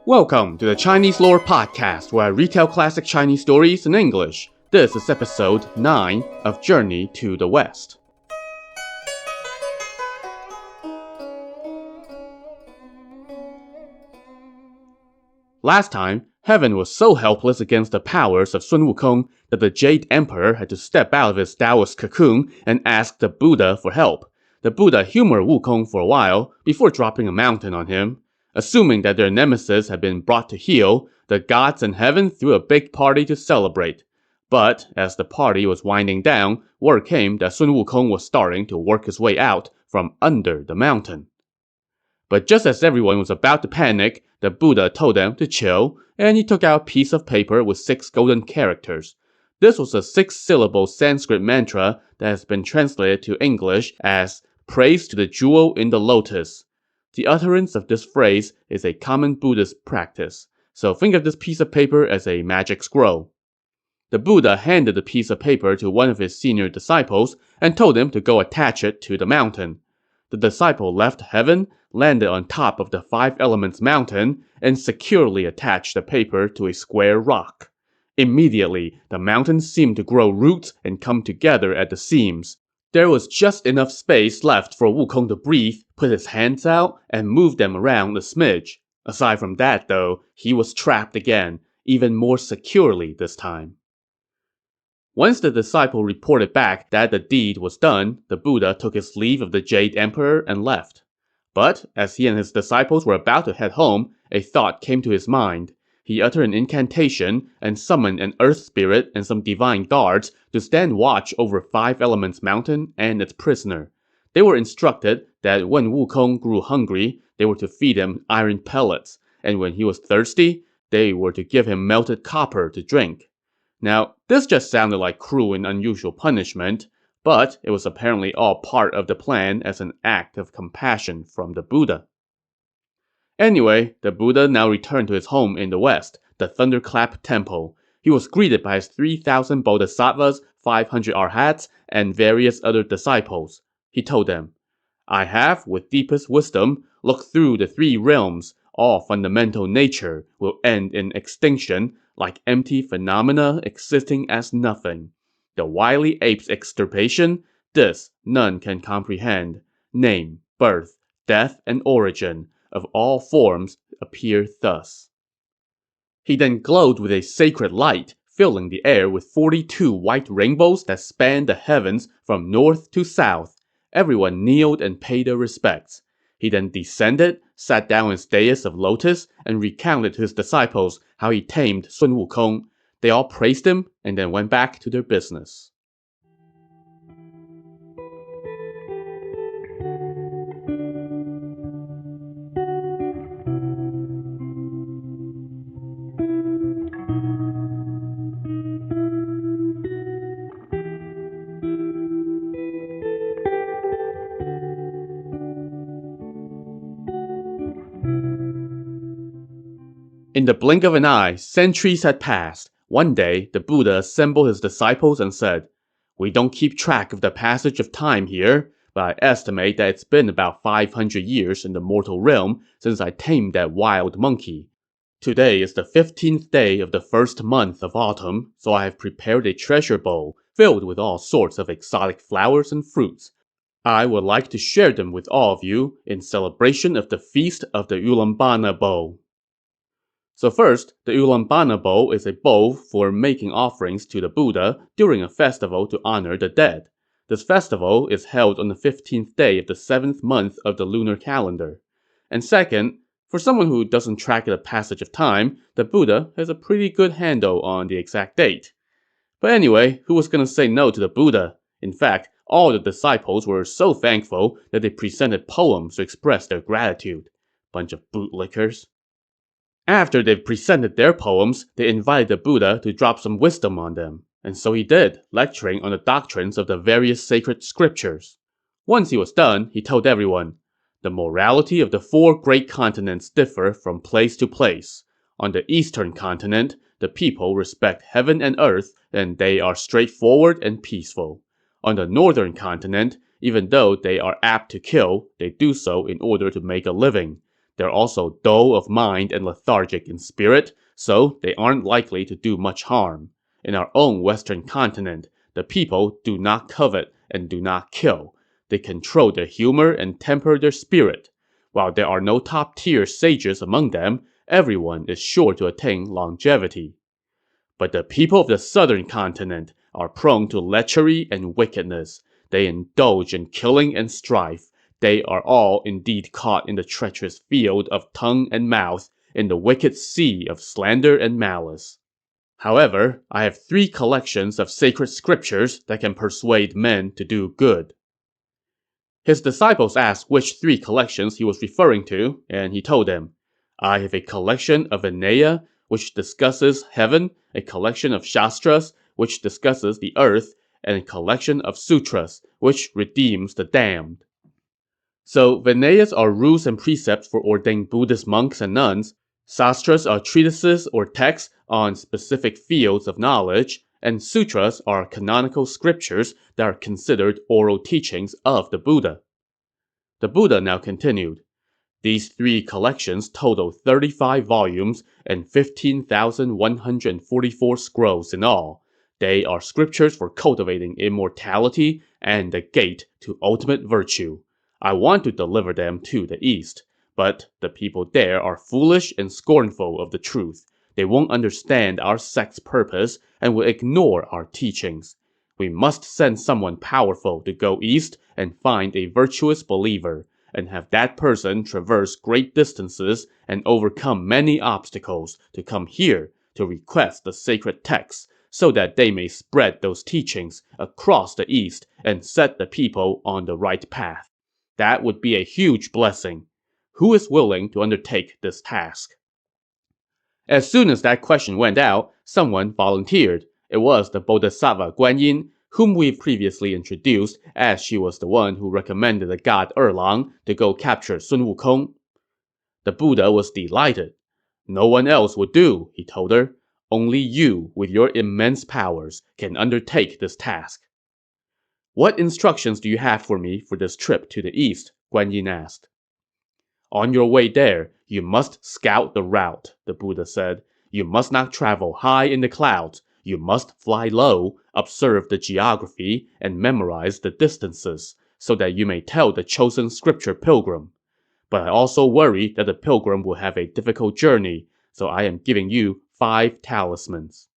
Welcome to the Chinese Lore Podcast, where I retell classic Chinese stories in English. This is episode 9 of Journey to the West. Last time, heaven was so helpless against the powers of Sun Wukong that the Jade Emperor had to step out of his Taoist cocoon and ask the Buddha for help. The Buddha humored Wukong for a while before dropping a mountain on him. Assuming that their nemesis had been brought to heel, the gods in heaven threw a big party to celebrate. But as the party was winding down, word came that Sun Wukong was starting to work his way out from under the mountain. But just as everyone was about to panic, the Buddha told them to chill, and he took out a piece of paper with 6 golden characters. This was a 6-syllable Sanskrit mantra that has been translated to English as "Praise to the jewel in the lotus." The utterance of this phrase is a common Buddhist practice, so think of this piece of paper as a magic scroll. The Buddha handed the piece of paper to one of his senior disciples and told him to go attach it to the mountain. The disciple left heaven, landed on top of the 5 Elements mountain, and securely attached the paper to a square rock. Immediately, the mountain seemed to grow roots and come together at the seams. There was just enough space left for Wukong to breathe, put his hands out, and move them around a smidge. Aside from that, though, he was trapped again, even more securely this time. Once the disciple reported back that the deed was done, the Buddha took his leave of the Jade Emperor and left. But as he and his disciples were about to head home, a thought came to his mind. He uttered an incantation and summoned an earth spirit and some divine guards to stand watch over 5 Elements Mountain and its prisoner. They were instructed that when Wukong grew hungry, they were to feed him iron pellets, and when he was thirsty, they were to give him melted copper to drink. Now, this just sounded like cruel and unusual punishment, but it was apparently all part of the plan as an act of compassion from the Buddha. Anyway, the Buddha now returned to his home in the west, the Thunderclap Temple. He was greeted by his 3,000 bodhisattvas, 500 arhats, and various other disciples. He told them, "I have, with deepest wisdom, looked through the 3 realms. All fundamental nature will end in extinction, like empty phenomena existing as nothing. The wily ape's extirpation, this none can comprehend. Name, birth, death, and origin of all forms appear thus." He then glowed with a sacred light, filling the air with 42 white rainbows that spanned the heavens from north to south. Everyone kneeled and paid their respects. He then descended, sat down on his dais of lotus, and recounted to his disciples how he tamed Sun Wukong. They all praised him and then went back to their business. In the blink of an eye, centuries had passed. One day, the Buddha assembled his disciples and said, "We don't keep track of the passage of time here, but I estimate that it's been about 500 years in the mortal realm since I tamed that wild monkey. Today is the 15th day of the first month of autumn, so I have prepared a treasure bowl filled with all sorts of exotic flowers and fruits. I would like to share them with all of you in celebration of the feast of the Ulambana bowl." So first, the Ulambana bowl is a bowl for making offerings to the Buddha during a festival to honor the dead. This festival is held on the 15th day of the 7th month of the lunar calendar. And second, for someone who doesn't track the passage of time, the Buddha has a pretty good handle on the exact date. But anyway, who was going to say no to the Buddha? In fact, all the disciples were so thankful that they presented poems to express their gratitude. Bunch of bootlickers. After they presented their poems, they invited the Buddha to drop some wisdom on them. And so he did, lecturing on the doctrines of the various sacred scriptures. Once he was done, he told everyone, "The morality of the 4 great continents differ from place to place. On the eastern continent, the people respect heaven and earth, and they are straightforward and peaceful. On the northern continent, even though they are apt to kill, they do so in order to make a living. They're also dull of mind and lethargic in spirit, so they aren't likely to do much harm. In our own Western continent, the people do not covet and do not kill. They control their humor and temper their spirit. While there are no top-tier sages among them, everyone is sure to attain longevity. But the people of the southern continent are prone to lechery and wickedness. They indulge in killing and strife. They are all indeed caught in the treacherous field of tongue and mouth, in the wicked sea of slander and malice. However, I have 3 collections of sacred scriptures that can persuade men to do good. His disciples asked which 3 collections he was referring to, and he told them, I have a collection of Vinaya, which discusses heaven, a collection of Shastras, which discusses the earth, and a collection of Sutras, which redeems the damned. So, Vinayas are rules and precepts for ordained Buddhist monks and nuns, Shastras are treatises or texts on specific fields of knowledge, and Sutras are canonical scriptures that are considered oral teachings of the Buddha. The Buddha now continued, These 3 collections total 35 volumes and 15,144 scrolls in all. They are scriptures for cultivating immortality and the gate to ultimate virtue. I want to deliver them to the East, but the people there are foolish and scornful of the truth. They won't understand our sect's purpose and will ignore our teachings. We must send someone powerful to go east and find a virtuous believer, and have that person traverse great distances and overcome many obstacles to come here to request the sacred texts, so that they may spread those teachings across the East and set the people on the right path. That would be a huge blessing. Who is willing to undertake this task? As soon as that question went out, someone volunteered. It was the Bodhisattva Guan Yin, whom we've previously introduced, as she was the one who recommended the god Erlang to go capture Sun Wukong. The Buddha was delighted. No one else would do, he told her. Only you, with your immense powers, can undertake this task. What instructions do you have for me for this trip to the east? Guan Yin asked. On your way there, you must scout the route, the Buddha said. You must not travel high in the clouds. You must fly low, observe the geography, and memorize the distances, so that you may tell the chosen scripture pilgrim. But I also worry that the pilgrim will have a difficult journey, so I am giving you 5 talismans.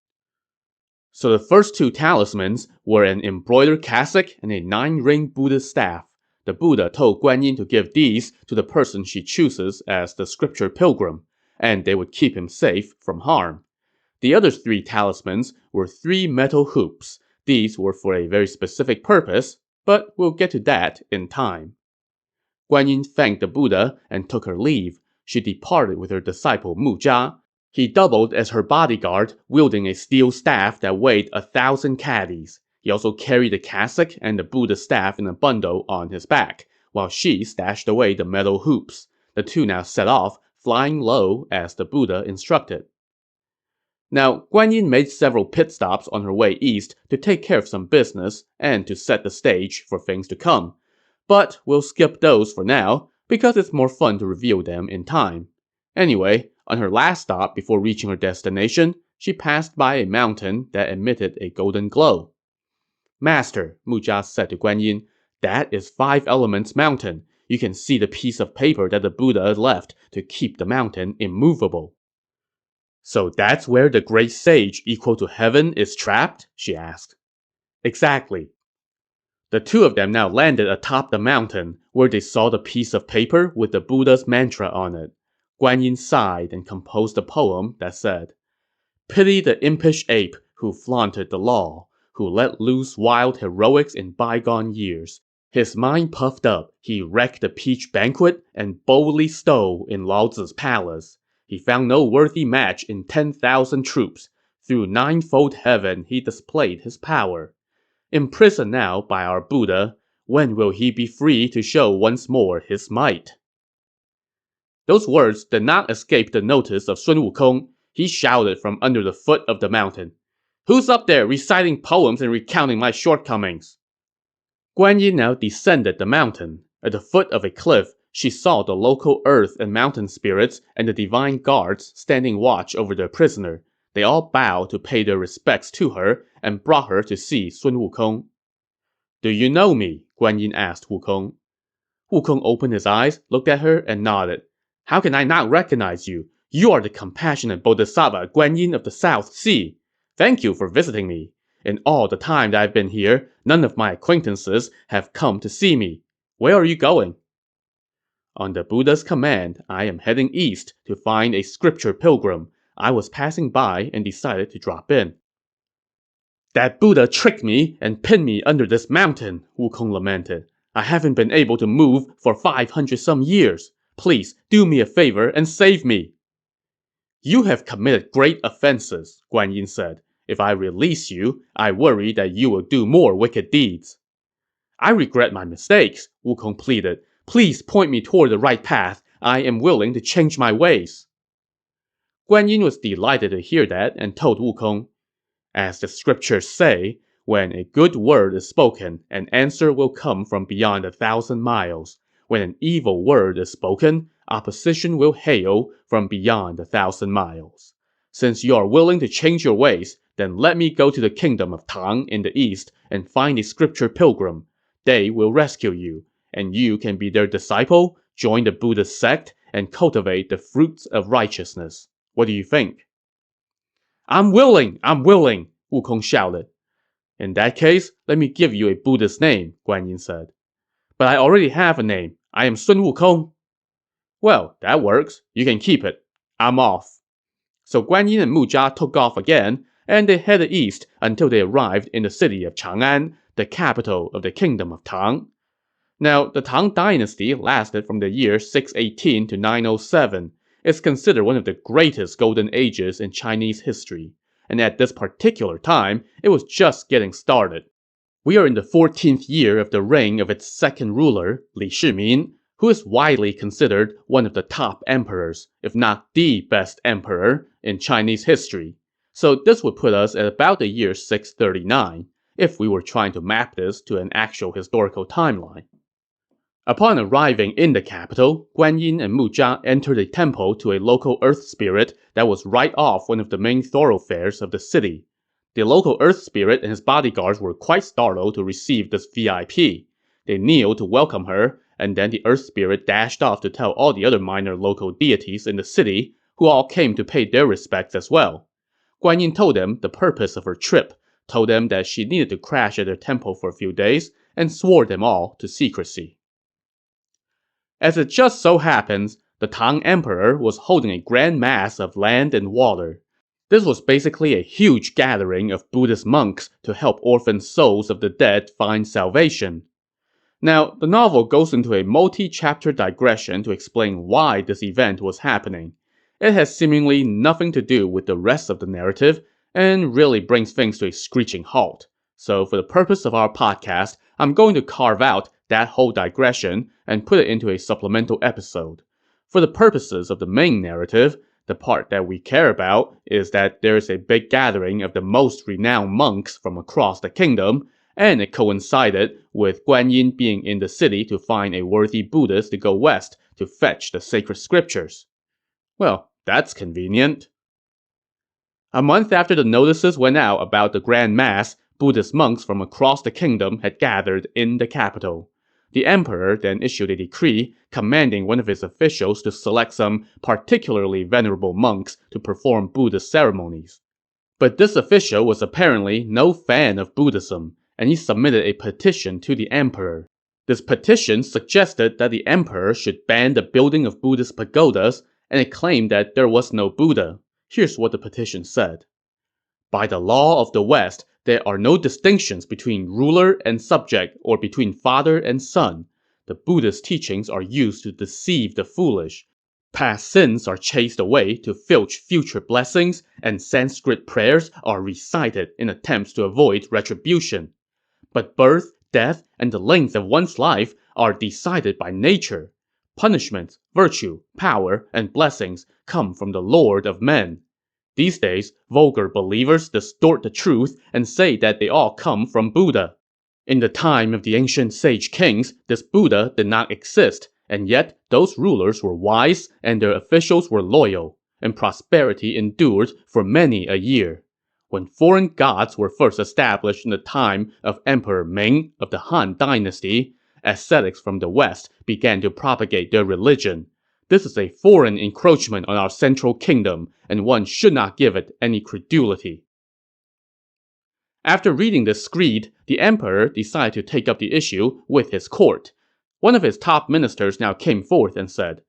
So the first 2 talismans were an embroidered cassock and a 9-ring Buddhist staff. The Buddha told Guan Yin to give these to the person she chooses as the scripture pilgrim, and they would keep him safe from harm. The other 3 talismans were 3 metal hoops. These were for a very specific purpose, but we'll get to that in time. Guan Yin thanked the Buddha and took her leave. She departed with her disciple Mu Zha. He doubled as her bodyguard, wielding a steel staff that weighed 1,000 caddies. He also carried the cassock and the Buddha staff in a bundle on his back, while she stashed away the metal hoops. The 2 now set off, flying low as the Buddha instructed. Now, Guan Yin made several pit stops on her way east to take care of some business and to set the stage for things to come. But we'll skip those for now, because it's more fun to reveal them in time. Anyway, on her last stop before reaching her destination, she passed by a mountain that emitted a golden glow. Master, Mu Zha said to Guan Yin, that is 5 Elements Mountain. You can see the piece of paper that the Buddha left to keep the mountain immovable. So that's where the great sage equal to heaven is trapped? She asked. Exactly. The 2 of them now landed atop the mountain, where they saw the piece of paper with the Buddha's mantra on it. Guan Yin sighed and composed a poem that said, Pity the impish ape who flaunted the law, who let loose wild heroics in bygone years. His mind puffed up, he wrecked the peach banquet and boldly stole in Lao Tzu's palace. He found no worthy match in 10,000 troops. Through 9-fold heaven he displayed his power. Imprisoned now by our Buddha, when will he be free to show once more his might? Those words did not escape the notice of Sun Wukong. He shouted from under the foot of the mountain, Who's up there reciting poems and recounting my shortcomings? Guan Yin now descended the mountain. At the foot of a cliff, she saw the local earth and mountain spirits and the divine guards standing watch over their prisoner. They all bowed to pay their respects to her and brought her to see Sun Wukong. "Do you know me?" Guan Yin asked Wukong. Wukong opened his eyes, looked at her, and nodded. "How can I not recognize you? You are the compassionate Bodhisattva Guan Yin of the South Sea. Thank you for visiting me. In all the time that I've been here, none of my acquaintances have come to see me. Where are you going?" "On the Buddha's command, I am heading east to find a scripture pilgrim. I was passing by and decided to drop in." "That Buddha tricked me and pinned me under this mountain," Wukong lamented. "I haven't been able to move for 500-some years. Please, do me a favor and save me." "You have committed great offenses," Guan Yin said. "If I release you, I worry that you will do more wicked deeds." "I regret my mistakes," Wukong pleaded. "Please point me toward the right path. I am willing to change my ways." Guan Yin was delighted to hear that and told Wukong, "As the scriptures say, when a good word is spoken, an answer will come from beyond 1,000 miles. When an evil word is spoken, opposition will hail from beyond 1,000 miles. Since you are willing to change your ways, then let me go to the kingdom of Tang in the east and find a scripture pilgrim. They will rescue you, and you can be their disciple, join the Buddhist sect, and cultivate the fruits of righteousness. What do you think?" I'm willing! Wukong shouted. "In that case, let me give you a Buddhist name," Guan Yin said. "But I already have a name. I am Sun Wukong." "Well, that works. You can keep it. I'm off." So Guan Yin and Mu Zha took off again, and they headed east until they arrived in the city of Chang'an, the capital of the kingdom of Tang. Now, the Tang dynasty lasted from the year 618 to 907. It's considered one of the greatest golden ages in Chinese history. And at this particular time, it was just getting started. We are in the 14th year of the reign of its second ruler, Li Shimin, who is widely considered one of the top emperors, if not the best emperor, in Chinese history. So this would put us at about the year 639, if we were trying to map this to an actual historical timeline. Upon arriving in the capital, Guan Yin and Mu Zha entered a temple to a local earth spirit that was right off one of the main thoroughfares of the city. The local earth spirit and his bodyguards were quite startled to receive this VIP. They kneeled to welcome her, and then the earth spirit dashed off to tell all the other minor local deities in the city, who all came to pay their respects as well. Guan Yin told them the purpose of her trip, told them that she needed to crash at their temple for a few days, and swore them all to secrecy. As it just so happens, the Tang Emperor was holding a grand mass of land and water. This was basically a huge gathering of Buddhist monks to help orphan souls of the dead find salvation. Now, the novel goes into a multi-chapter digression to explain why this event was happening. It has seemingly nothing to do with the rest of the narrative, and really brings things to a screeching halt. So for the purpose of our podcast, I'm going to carve out that whole digression and put it into a supplemental episode. For the purposes of the main narrative, the part that we care about is that there is a big gathering of the most renowned monks from across the kingdom, and it coincided with Guan Yin being in the city to find a worthy Buddhist to go west to fetch the sacred scriptures. Well, that's convenient. A month after the notices went out about the Grand Mass, Buddhist monks from across the kingdom had gathered in the capital. The emperor then issued a decree commanding one of his officials to select some particularly venerable monks to perform Buddhist ceremonies. But this official was apparently no fan of Buddhism, and he submitted a petition to the emperor. This petition suggested that the emperor should ban the building of Buddhist pagodas, and it claimed that there was no Buddha. Here's what the petition said. By the law of the West, there are no distinctions between ruler and subject or between father and son. The Buddhist teachings are used to deceive the foolish. Past sins are chased away to filch future blessings, and Sanskrit prayers are recited in attempts to avoid retribution. But birth, death, and the length of one's life are decided by nature. Punishments, virtue, power, and blessings come from the Lord of men. These days, vulgar believers distort the truth and say that they all come from Buddha. In the time of the ancient sage kings, this Buddha did not exist, And yet, those rulers were wise and their officials were loyal, and prosperity endured for many a year. When foreign gods were first established in the time of Emperor Ming of the Han Dynasty, ascetics from the West began to propagate their religion. This is a foreign encroachment on our central kingdom, and one should not give it any credulity. After reading this screed, the emperor decided to take up the issue with his court. One of his top ministers now came forth and said,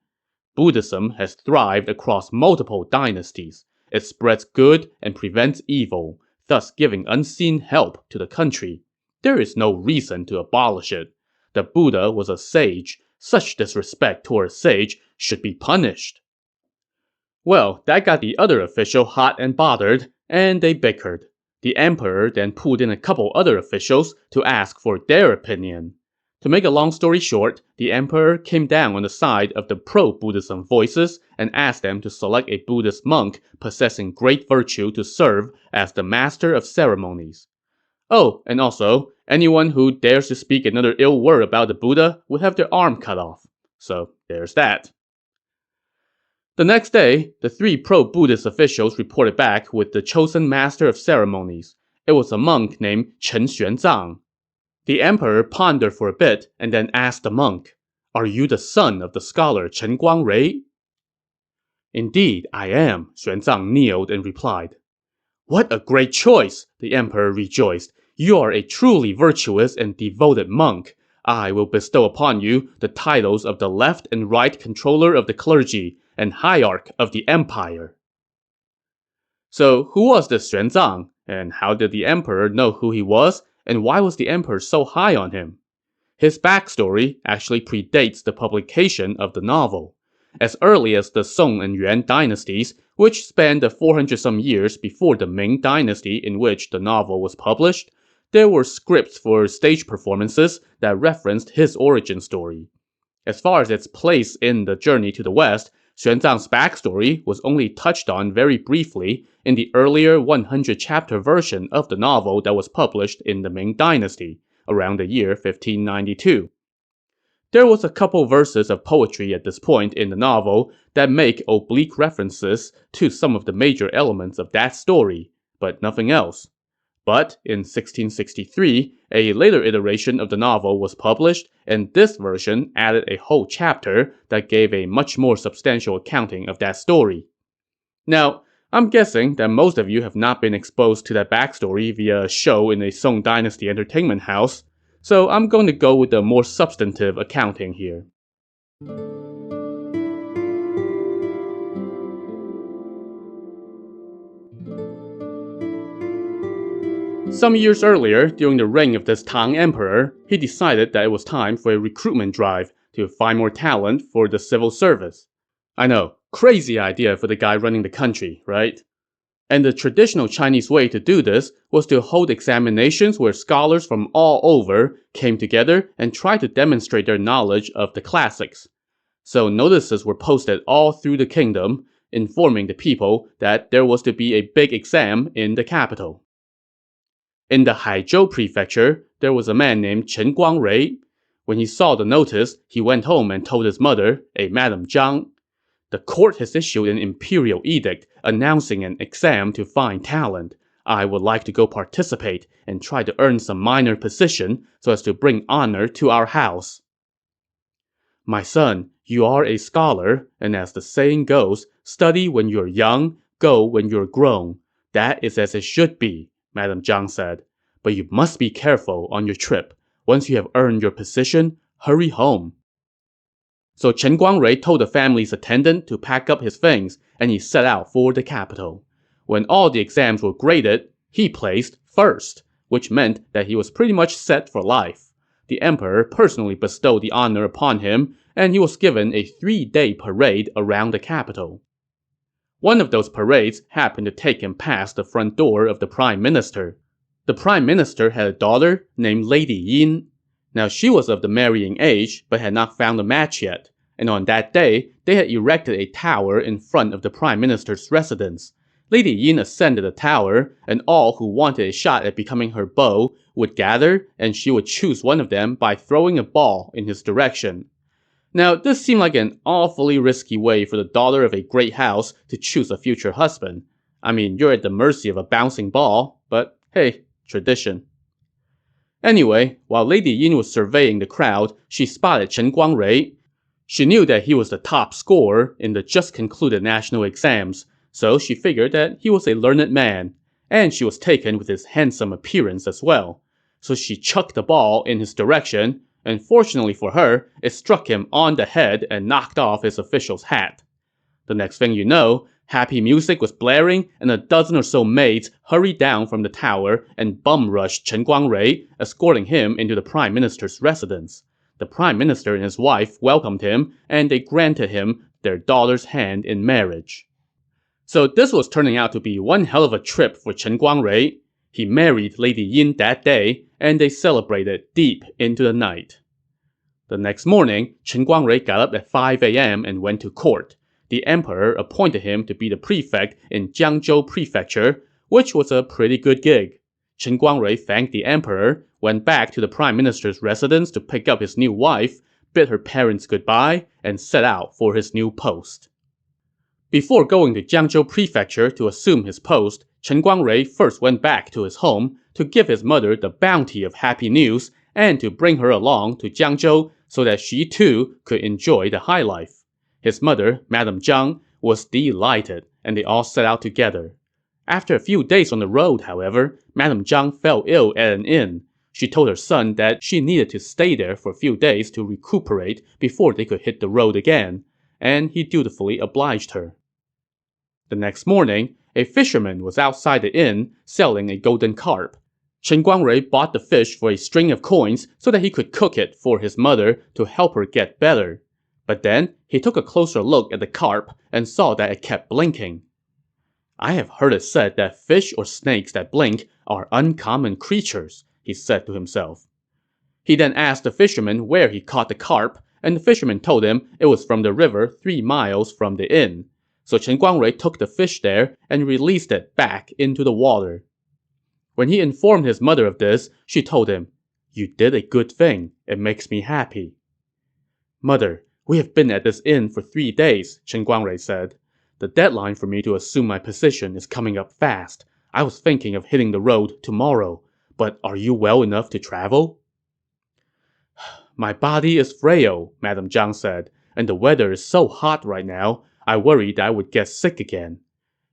Buddhism has thrived across multiple dynasties. It spreads good and prevents evil, thus giving unseen help to the country. There is no reason to abolish it. The Buddha was a sage. Such disrespect toward a sage should be punished. Well, that got the other official hot and bothered, and they bickered. The emperor then pulled in a couple other officials to ask for their opinion. To make a long story short, the emperor came down on the side of the pro-Buddhism voices and asked them to select a Buddhist monk possessing great virtue to serve as the master of ceremonies. Oh, and also, anyone who dares to speak another ill word about the Buddha would have their arm cut off. So, there's that. The next day, the three pro-Buddhist officials reported back with the chosen master of ceremonies. It was a monk named Chen Xuanzang. The emperor pondered for a bit and then asked the monk, Are you the son of the scholar Chen Guangrui? Indeed, I am, Xuanzang kneeled and replied. What a great choice, the emperor rejoiced. You are a truly virtuous and devoted monk. I will bestow upon you the titles of the left and right controller of the clergy and hierarch of the empire. So, who was this Xuanzang, and how did the emperor know who he was, and why was the emperor so high on him? His backstory actually predates the publication of the novel. As early as the Song and Yuan dynasties, which spanned the 400-some years before the Ming dynasty in which the novel was published, there were scripts for stage performances that referenced his origin story. As far as its place in the journey to the West, Xuanzang's backstory was only touched on very briefly in the earlier 100-chapter version of the novel that was published in the Ming Dynasty, around the year 1592. There was a couple verses of poetry at this point in the novel that make oblique references to some of the major elements of that story, but nothing else. But in 1663, a later iteration of the novel was published, and this version added a whole chapter that gave a much more substantial accounting of that story. Now, I'm guessing that most of you have not been exposed to that backstory via a show in a Song Dynasty entertainment house, so I'm going to go with the more substantive accounting here. Some years earlier, during the reign of this Tang emperor, he decided that it was time for a recruitment drive to find more talent for the civil service. I know, crazy idea for the guy running the country, right? And the traditional Chinese way to do this was to hold examinations where scholars from all over came together and tried to demonstrate their knowledge of the classics. So notices were posted all through the kingdom, informing the people that there was to be a big exam in the capital. In the Haizhou prefecture, there was a man named Chen Guangrui. When he saw the notice, he went home and told his mother, a Madame Zhang, The court has issued an imperial edict announcing an exam to find talent. I would like to go participate and try to earn some minor position so as to bring honor to our house. My son, you are a scholar, and as the saying goes, study when you're young, go when you're grown. That is as it should be, Madame Zhang said. But you must be careful on your trip. Once you have earned your position, hurry home. So Chen Guangrui told the family's attendant to pack up his things, and he set out for the capital. When all the exams were graded, he placed first, which meant that he was pretty much set for life. The emperor personally bestowed the honor upon him, and he was given a 3-day parade around the capital. One of those parades happened to take him past the front door of the prime minister. The prime minister had a daughter named Lady Yin. Now she was of the marrying age, but had not found a match yet, and on that day, they had erected a tower in front of the prime minister's residence. Lady Yin ascended the tower, and all who wanted a shot at becoming her beau would gather, and she would choose one of them by throwing a ball in his direction. Now, this seemed like an awfully risky way for the daughter of a great house to choose a future husband. I mean, you're at the mercy of a bouncing ball, but hey, tradition. Anyway, while Lady Yin was surveying the crowd, she spotted Chen Guangrui. She knew that he was the top scorer in the just concluded national exams, so she figured that he was a learned man, and she was taken with his handsome appearance as well. So she chucked the ball in his direction, and fortunately for her, it struck him on the head and knocked off his official's hat. The next thing you know, happy music was blaring, and a dozen or so maids hurried down from the tower and bum-rushed Chen Guangrui, escorting him into the prime minister's residence. The prime minister and his wife welcomed him, and they granted him their daughter's hand in marriage. So this was turning out to be one hell of a trip for Chen Guangrui. He married Lady Yin that day, and they celebrated deep into the night. The next morning, Chen Guangrui got up at 5 a.m. and went to court. The emperor appointed him to be the prefect in Jiangzhou Prefecture, which was a pretty good gig. Chen Guangrui thanked the emperor, went back to the prime minister's residence to pick up his new wife, bid her parents goodbye, and set out for his new post. Before going to Jiangzhou Prefecture to assume his post, Chen Guangrui first went back to his home to give his mother the bounty of happy news and to bring her along to Jiangzhou so that she too could enjoy the high life. His mother, Madame Zhang, was delighted, and they all set out together. After a few days on the road, however, Madame Zhang fell ill at an inn. She told her son that she needed to stay there for a few days to recuperate before they could hit the road again, and he dutifully obliged her. The next morning, a fisherman was outside the inn selling a golden carp. Chen Guangrui bought the fish for a string of coins so that he could cook it for his mother to help her get better. But then, he took a closer look at the carp and saw that it kept blinking. "I have heard it said that fish or snakes that blink are uncommon creatures," he said to himself. He then asked the fisherman where he caught the carp, and the fisherman told him it was from the river 3 miles from the inn. So Chen Guangrui took the fish there and released it back into the water. When he informed his mother of this, she told him, "You did a good thing. It makes me happy." "Mother, we have been at this inn for 3 days," Chen Guangrui said. "The deadline for me to assume my position is coming up fast. I was thinking of hitting the road tomorrow, but are you well enough to travel?" "My body is frail," Madame Zhang said, "and the weather is so hot right now, I worried I would get sick again.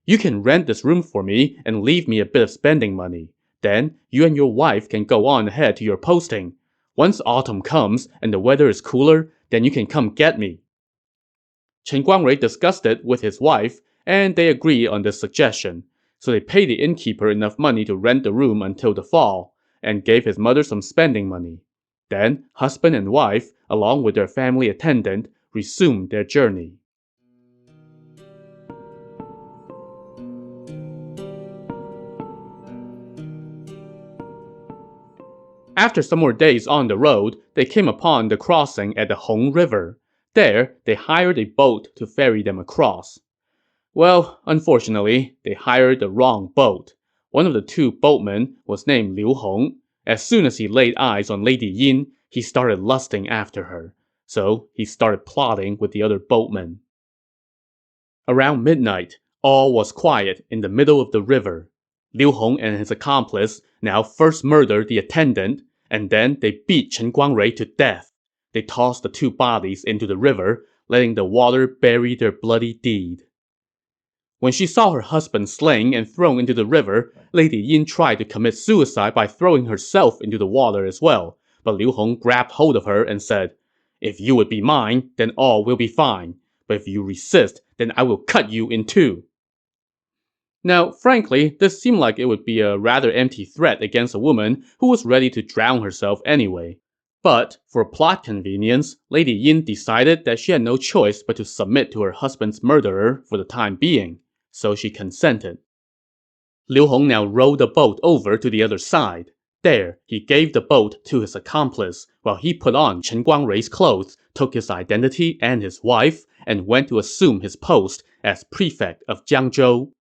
You can rent this room for me and leave me a bit of spending money. Then, you and your wife can go on ahead to your posting. Once autumn comes and the weather is cooler, then you can come get me." Chen Guangrui discussed it with his wife, and they agreed on this suggestion. So they paid the innkeeper enough money to rent the room until the fall, and gave his mother some spending money. Then, husband and wife, along with their family attendant, resumed their journey. After some more days on the road, they came upon the crossing at the Hong River. There, they hired a boat to ferry them across. Well, unfortunately, they hired the wrong boat. One of the two boatmen was named Liu Hong. As soon as he laid eyes on Lady Yin, he started lusting after her. So he started plotting with the other boatmen. Around midnight, all was quiet in the middle of the river. Liu Hong and his accomplice now first murdered the attendant, and then they beat Chen Guangrui to death. They tossed the two bodies into the river, letting the water bury their bloody deed. When she saw her husband slain and thrown into the river, Lady Yin tried to commit suicide by throwing herself into the water as well, but Liu Hong grabbed hold of her and said, "If you would be mine, then all will be fine. But if you resist, then I will cut you in two." Now, frankly, this seemed like it would be a rather empty threat against a woman who was ready to drown herself anyway. But, for plot convenience, Lady Yin decided that she had no choice but to submit to her husband's murderer for the time being, so she consented. Liu Hong now rowed the boat over to the other side. There, he gave the boat to his accomplice, while he put on Chen Guangrui's clothes, took his identity and his wife, and went to assume his post as prefect of Jiangzhou.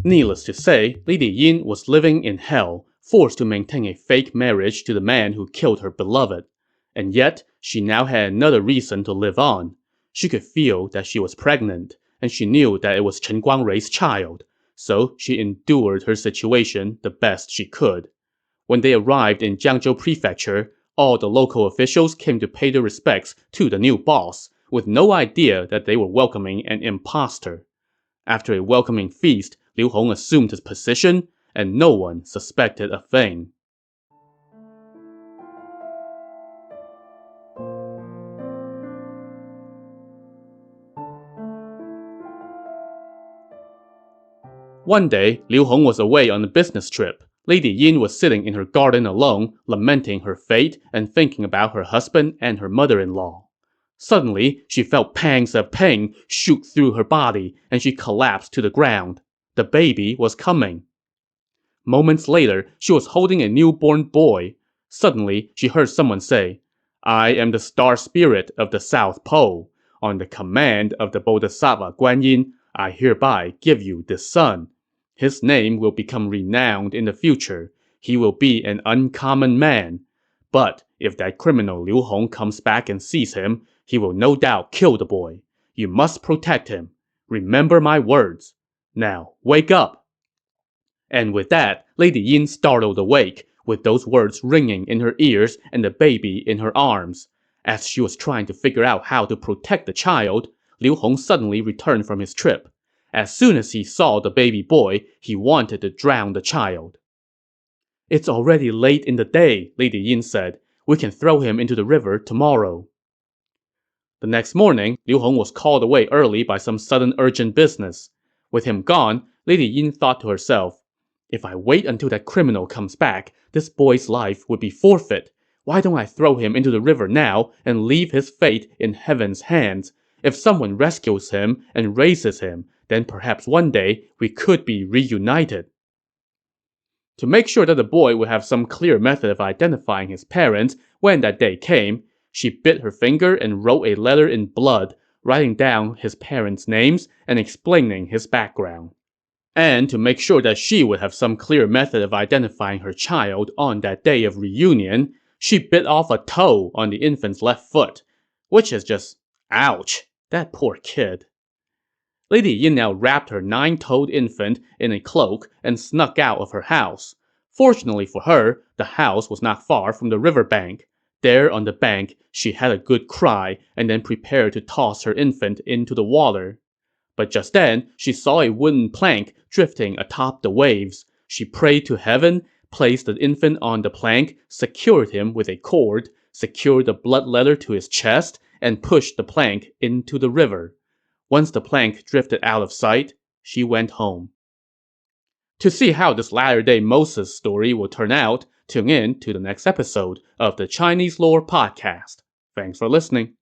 Needless to say, Lady Yin was living in hell. forced to maintain a fake marriage to the man who killed her beloved. And yet, she now had another reason to live on. She could feel that she was pregnant, and she knew that it was Chen Guangrui's child, so she endured her situation the best she could. When they arrived in Jiangzhou Prefecture, all the local officials came to pay their respects to the new boss, with no idea that they were welcoming an imposter. After a welcoming feast, Liu Hong assumed his position, and no one suspected a thing. One day, Liu Hong was away on a business trip. Lady Yin was sitting in her garden alone, lamenting her fate and thinking about her husband and her mother-in-law. Suddenly, she felt pangs of pain shoot through her body, and she collapsed to the ground. The baby was coming. Moments later, she was holding a newborn boy. Suddenly, she heard someone say, "I am the star spirit of the South Pole. On the command of the Bodhisattva Guan Yin, I hereby give you this son. His name will become renowned in the future. He will be an uncommon man. But if that criminal Liu Hong comes back and sees him, he will no doubt kill the boy. You must protect him. Remember my words. Now, wake up." And with that, Lady Yin startled awake, with those words ringing in her ears and the baby in her arms. As she was trying to figure out how to protect the child, Liu Hong suddenly returned from his trip. As soon as he saw the baby boy, he wanted to drown the child. "It's already late in the day," Lady Yin said. "We can throw him into the river tomorrow." The next morning, Liu Hong was called away early by some sudden urgent business. With him gone, Lady Yin thought to herself, "If I wait until that criminal comes back, this boy's life would be forfeit. Why don't I throw him into the river now and leave his fate in heaven's hands? If someone rescues him and raises him, then perhaps one day we could be reunited." To make sure that the boy would have some clear method of identifying his parents when that day came, she bit her finger and wrote a letter in blood, writing down his parents' names and explaining his background. And to make sure that she would have some clear method of identifying her child on that day of reunion, she bit off a toe on the infant's left foot, which is just, ouch, that poor kid. Lady Yin now wrapped her 9-toed infant in a cloak and snuck out of her house. Fortunately for her, the house was not far from the river bank. There on the bank, she had a good cry and then prepared to toss her infant into the water. But just then, she saw a wooden plank drifting atop the waves. She prayed to heaven, placed the infant on the plank, secured him with a cord, secured the blood letter to his chest, and pushed the plank into the river. Once the plank drifted out of sight, she went home. To see how this Latter-day Moses story will turn out, tune in to the next episode of the Chinese Lore Podcast. Thanks for listening.